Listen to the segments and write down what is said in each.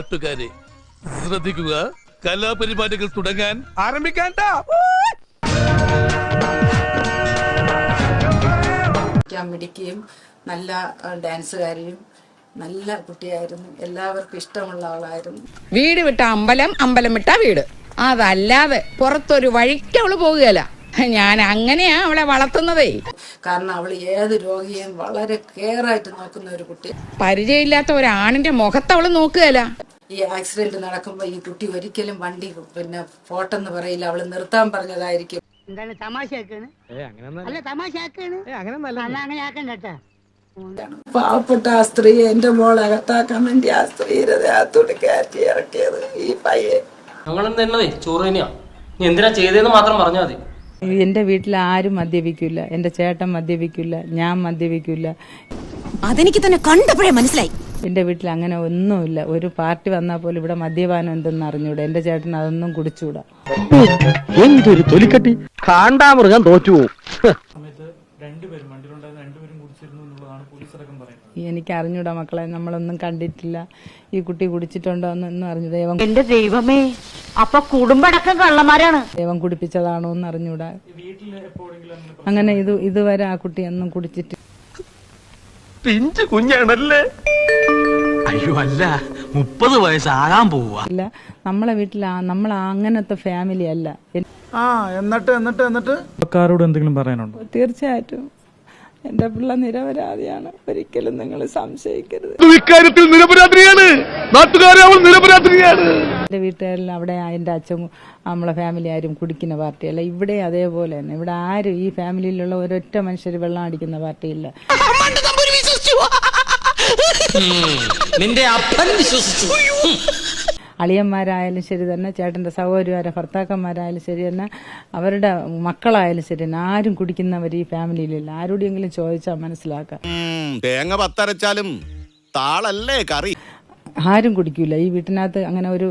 നാട്ടുകാരെ ശ്രദ്ധിക്കുക, കലാപരിപാടികൾ തുടങ്ങാൻ ആരംഭിക്കാൻ. മിടിക്കുകയും നല്ല ഡാൻസുകാരിയും നല്ല കുട്ടിയായിരുന്നു. എല്ലാവർക്കും ഇഷ്ടമുള്ള ആളായിരുന്നു. വീട് വിട്ട അമ്പലം, അമ്പലം വിട്ട വീട്. അതല്ലാതെ പുറത്തൊരു വഴിക്ക് അവള് പോകുകയല്ല. ഞാൻ അങ്ങനെയാ അവളെ വളർത്തുന്നതേ. കാരണം അവൾ ഏത് രോഗിയെയും വളരെ കെയറായിട്ട് നോക്കുന്ന ഒരു കുട്ടി. പരിചയമില്ലാത്ത ഒരാണിന്റെ മുഖത്ത് അവള് നോക്കുകയല്ല. ഈ ആക്സിഡന്റ് നടക്കുമ്പോ ഈ കുട്ടി ഒരിക്കലും വണ്ടി പോട്ടെന്ന് പറയില്ല. അവള് നിർത്താൻ പറഞ്ഞതായിരിക്കും. എന്താണ് തമാശയാക്കാണ്? അല്ല തമാശയാക്കാണ്, അങ്ങനെ ആക്കണ്ട. പാവപ്പെട്ട ആ സ്ത്രീ എന്റെ മോളെ അകത്താക്കാൻ വേണ്ടി ആ സ്ത്രീയുടെ ദേഹത്തോട് കയറ്റി ഇറക്കിയത് ഈ പയ്യെ. ഞങ്ങളെന്നേ ചോറ് തന്നെയാ. നീ എന്തിനാ ചെയ്തതെന്ന് മാത്രം പറഞ്ഞാൽ മതി. എന്റെ വീട്ടിൽ ആരും മദ്യപിക്കില്ല. എന്റെ ചേട്ടൻ മദ്യപിക്കില്ല, ഞാൻ മദ്യപിക്കില്ല. അതെനിക്ക് തന്നെ കണ്ടപ്പോഴേ മനസ്സിലായി. എന്റെ വീട്ടിൽ അങ്ങനെ ഒന്നുമില്ല. ഒരു പാർട്ടി വന്നാൽ പോലും ഇവിടെ മദ്യപാനം എന്തെന്ന് അറിഞ്ഞൂടാ. എന്റെ ചേട്ടൻ അതൊന്നും കുടിച്ചൂടാ. എന്തൊരു തൊലിക്കട്ടി! കാണ്ടാമൃഗം തോറ്റു. എനിക്ക് അറിഞ്ഞൂടാ മക്കളെ, നമ്മളൊന്നും കണ്ടിട്ടില്ല. ഈ കുട്ടി കുടിച്ചിട്ടുണ്ടോ എന്നൊന്നും അറിഞ്ഞൂടാ. എന്റെ ദൈവമേ, അപ്പൊ കുടുംബടക്കം കള്ളന്മാരാണ്. ദൈവം കുടിപ്പിച്ചതാണോ എന്ന് അറിഞ്ഞൂടാ. അങ്ങനെ ഇതുവരെ ആ കുട്ടി ഒന്നും കുടിച്ചിട്ട് പിഞ്ചു കുഞ്ഞാണല്ലേ? അയ്യോ അല്ല, 30 വയസ്സാകാൻ പോവാ. ഇല്ല, നമ്മളെ വീട്ടിൽ നമ്മൾ അങ്ങനത്തെ ഫാമിലി അല്ല. എന്നിട്ട് സർക്കാരോട് എന്തെങ്കിലും പറയാനുണ്ടോ? തീർച്ചയായിട്ടും എന്റെ പിള്ള നിരപരാധിയാണ്. ഒരിക്കലും നിങ്ങൾ സംശയിക്കരുത്. ഇക്കാര്യത്തിൽ നിരപരാധിയാണ്, നാട്ടുകാരെ അവൾ നിരപരാധിയാണ്. എന്റെ വീട്ടുകാരിൽ അവിടെ എന്റെ അച്ഛൻ നമ്മളെ ഫാമിലി ആരും കുടിക്കുന്ന പാർട്ടിയല്ല. ഇവിടെ അതേപോലെ തന്നെ. ഇവിടെ ആരും ഈ ഫാമിലിയിലുള്ള ഒരൊറ്റ മനുഷ്യർ വെള്ളം അടിക്കുന്ന പാർട്ടിയില്ല. നിന്റെ അപ്പൻ വിശ്വസിച്ചു. അളിയന്മാരായാലും ശരി തന്നെ, ചേട്ടന്റെ സഹോദരിമാരെ ഭർത്താക്കന്മാരായാലും ശരി തന്നെ, അവരുടെ മക്കളായാലും ശരി തന്നെ, ആരും കുടിക്കുന്നവർ ഈ ഫാമിലിയിലില്ല. ആരോടെങ്കിലും ചോദിച്ചാൽ മനസ്സിലാക്കാം. തേങ്ങ പത്തരച്ചാലും താളല്ലേ കറി. ആരും കുടിക്കൂല ഈ വീട്ടിനകത്ത്. അങ്ങനെ ഒരു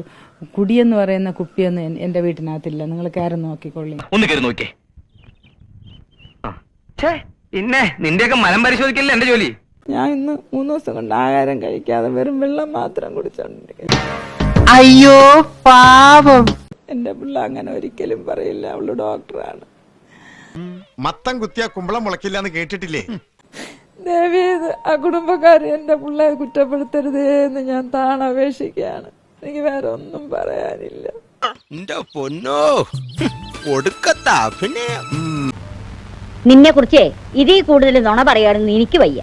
കുടിയെന്ന് പറയുന്ന കുപ്പിയൊന്നും എന്റെ വീട്ടിനകത്തില്ല. നിങ്ങൾ കയറി നോക്കിക്കൊള്ളി. ഒന്ന് കയറി നോക്കേ. പിന്നെ നിന്റെയൊക്കെ മലം പരിശോധിക്കല്ലേ എന്റെ ജോലി. ഞാൻ ഇന്ന് 3 ദിവസം കൊണ്ട് ആഹാരം കഴിക്കാതെ വെറും വെള്ളം മാത്രം കുടിച്ചോണ്ടിരിക്കുന്നു. അയ്യോ പാവം. എന്റെ പിള്ള അങ്ങനെ ഒരിക്കലും പറയില്ല. അവള് ഡോക്ടറാണ്. മത്തം കുത്തിയാ കുമ്പളം മുളക്കില്ലാന്ന് കേട്ടിട്ടില്ലേ? ദേവി, ആ കുടുംബക്കാര് എന്റെ പിള്ളയെ കുറ്റപ്പെടുത്തരുതേ എന്ന് ഞാൻ താണപേക്ഷിക്കുകയാണ്. എനിക്ക് വേറെ ഒന്നും പറയാനില്ല. പൊന്നോ ഒടുക്കത്താ. പിന്നെ നിന്നെ കുറിച്ച് ഇതിൽ കൂടുതൽ നുണ പറയാണെന്ന് എനിക്ക് വയ്യ.